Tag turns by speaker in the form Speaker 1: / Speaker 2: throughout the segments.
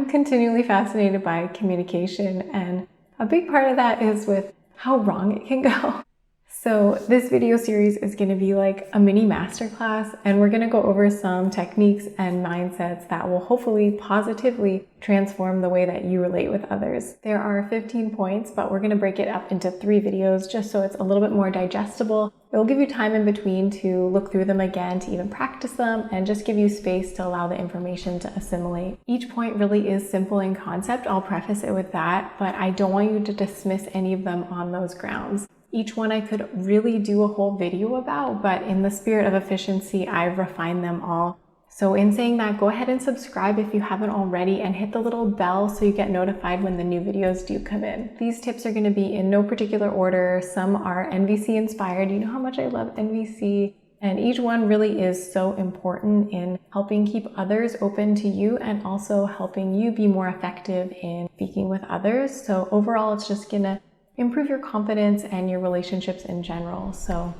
Speaker 1: I'm continually fascinated by communication, and a big part of that is with how wrong it can go. So this video series is going to be like a mini masterclass, and we're going to go over some techniques and mindsets that will hopefully positively transform the way that you relate with others. There are 15 points, but we're going to break it up into 3 videos just so it's a little bit more digestible. It will give you time in between to look through them again, to even practice them, and just give you space to allow the information to assimilate. Each point really is simple in concept. I'll preface it with that, but I don't want you to dismiss any of them on those grounds. Each one I could really do a whole video about, but in the spirit of efficiency, I've refined them all. So in saying that, go ahead and subscribe if you haven't already, and hit the little bell so you get notified when the new videos do come in. These tips are going to be in no particular order. Some are NVC inspired. You know how much I love NVC. And each one really is so important in helping keep others open to you and also helping you be more effective in speaking with others. So overall, it's just going to improve your confidence and your relationships in general. So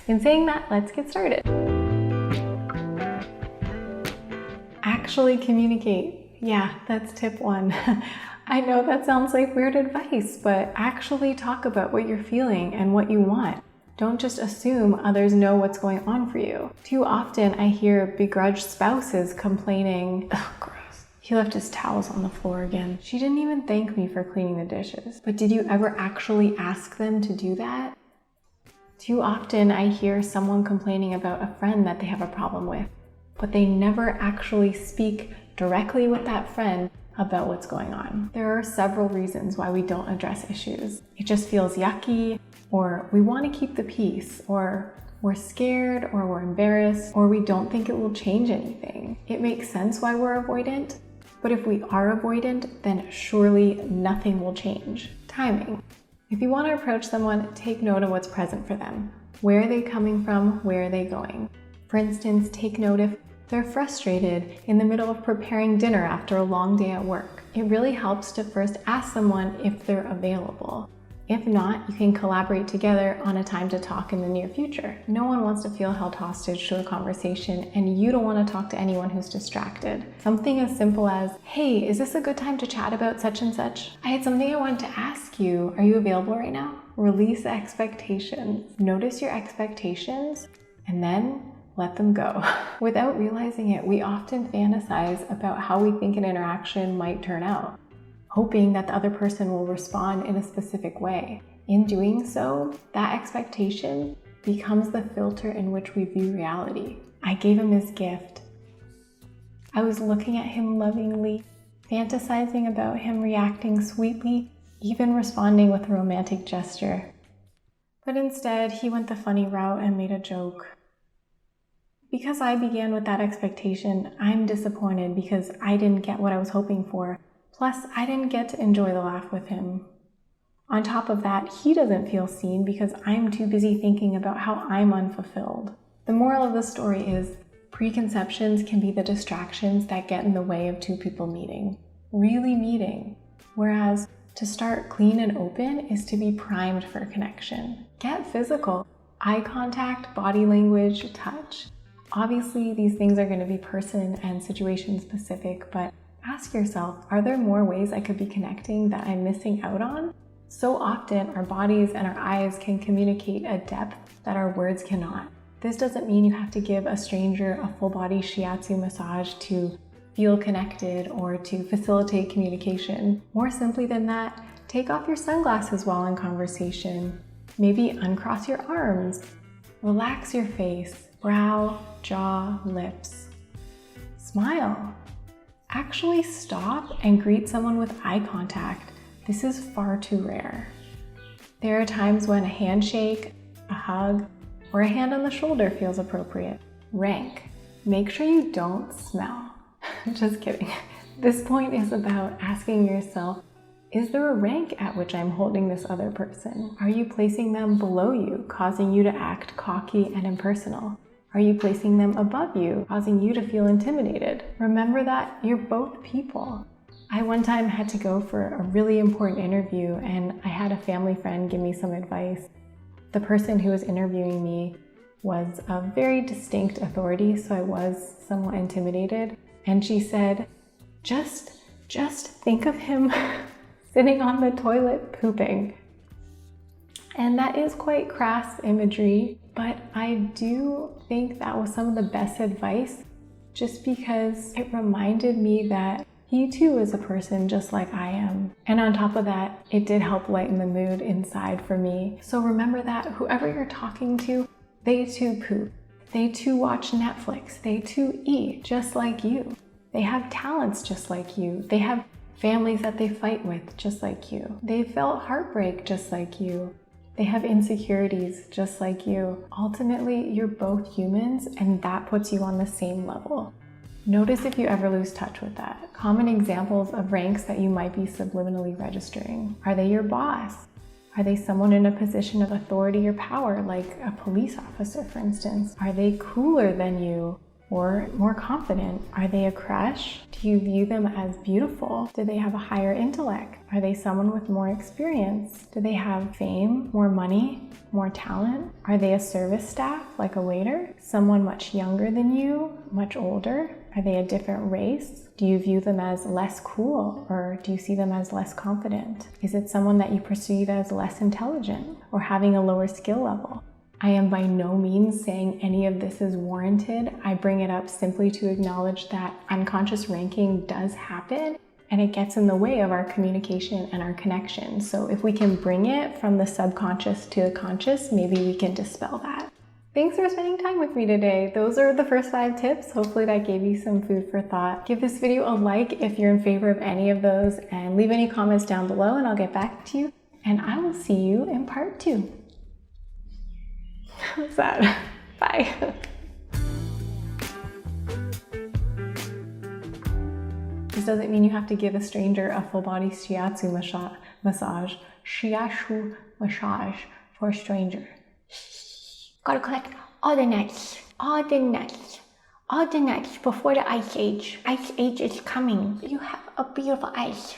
Speaker 1: in saying that, let's get started. Actually communicate. Yeah, that's tip 1. I know that sounds like weird advice, but actually talk about what you're feeling and what you want. Don't just assume others know what's going on for you. Too often I hear begrudged spouses complaining, "Oh, gross. He left his towels on the floor again. She didn't even thank me for cleaning the dishes." But did you ever actually ask them to do that? Too often I hear someone complaining about a friend that they have a problem with, but they never actually speak directly with that friend about what's going on. There are several reasons why we don't address issues. It just feels yucky, or we want to keep the peace, or we're scared, or we're embarrassed, or we don't think it will change anything. It makes sense why we're avoidant, but if we are avoidant, then surely nothing will change. Timing. If you want to approach someone, take note of what's present for them. Where are they coming from? Where are they going? For instance, take note if they're frustrated in the middle of preparing dinner after a long day at work. It really helps to first ask someone if they're available. If not, you can collaborate together on a time to talk in the near future. No one wants to feel held hostage to a conversation, and you don't want to talk to anyone who's distracted. Something as simple as, "Hey, is this a good time to chat about such and such? I had something I wanted to ask you. Are you available right now?" Release expectations. Notice your expectations, and then let them go. Without realizing it, we often fantasize about how we think an interaction might turn out, hoping that the other person will respond in a specific way. In doing so, that expectation becomes the filter in which we view reality. I gave him his gift. I was looking at him lovingly, fantasizing about him reacting sweetly, even responding with a romantic gesture. But instead, he went the funny route and made a joke. Because I began with that expectation, I'm disappointed because I didn't get what I was hoping for. Plus, I didn't get to enjoy the laugh with him. On top of that, he doesn't feel seen because I'm too busy thinking about how I'm unfulfilled. The moral of the story is, preconceptions can be the distractions that get in the way of two people meeting. Really meeting. Whereas, to start clean and open is to be primed for connection. Get physical. Eye contact, body language, touch. Obviously, these things are going to be person and situation specific, but ask yourself, are there more ways I could be connecting that I'm missing out on? So often, our bodies and our eyes can communicate a depth that our words cannot. This doesn't mean you have to give a stranger a full body shiatsu massage to feel connected or to facilitate communication. More simply than that, take off your sunglasses while in conversation. Maybe uncross your arms. Relax your face, brow, jaw, lips. Smile. Actually stop and greet someone with eye contact. This is far too rare. There are times when a handshake, a hug, or a hand on the shoulder feels appropriate. Rank. Make sure you don't smell. Just kidding. This point is about asking yourself, is there a rank at which I'm holding this other person? Are you placing them below you, causing you to act cocky and impersonal? Are you placing them above you, causing you to feel intimidated? Remember that you're both people. I one time had to go for a really important interview, and I had a family friend give me some advice. The person who was interviewing me was a very distinct authority, so I was somewhat intimidated. And she said, just just think of him sitting on the toilet pooping. And that is quite crass imagery, but I do think that was some of the best advice, just because it reminded me that he too is a person just like I am. And on top of that, it did help lighten the mood inside for me. So remember that whoever you're talking to, they too poop. They too watch Netflix. They too eat just like you. They have talents just like you. They have families that they fight with just like you. They felt heartbreak just like you. They have insecurities just like you. Ultimately, you're both humans, and that puts you on the same level. Notice if you ever lose touch with that. Common examples of ranks that you might be subliminally registering. Are they your boss? Are they someone in a position of authority or power, like a police officer, for instance? Are they cooler than you or more confident? Are they a crush? Do you view them as beautiful? Do they have a higher intellect? Are they someone with more experience? Do they have fame, more money, more talent? Are they a service staff, like a waiter? Someone much younger than you, much older? Are they a different race? Do you view them as less cool, or do you see them as less confident? Is it someone that you perceive as less intelligent or having a lower skill level? I am by no means saying any of this is warranted. I bring it up simply to acknowledge that unconscious ranking does happen, and it gets in the way of our communication and our connection. So if we can bring it from the subconscious to the conscious, maybe we can dispel that. Thanks for spending time with me today. Those are the first 5 tips. Hopefully that gave you some food for thought. Give this video a like if you're in favor of any of those, and leave any comments down below and I'll get back to you. And I will see you in part 2. What's that? Bye. This doesn't mean you have to give a stranger a full body shiatsu massage. Shiatsu massage for a stranger. Gotta collect all the nuts before the ice age. Ice age is coming. You have a beautiful ice.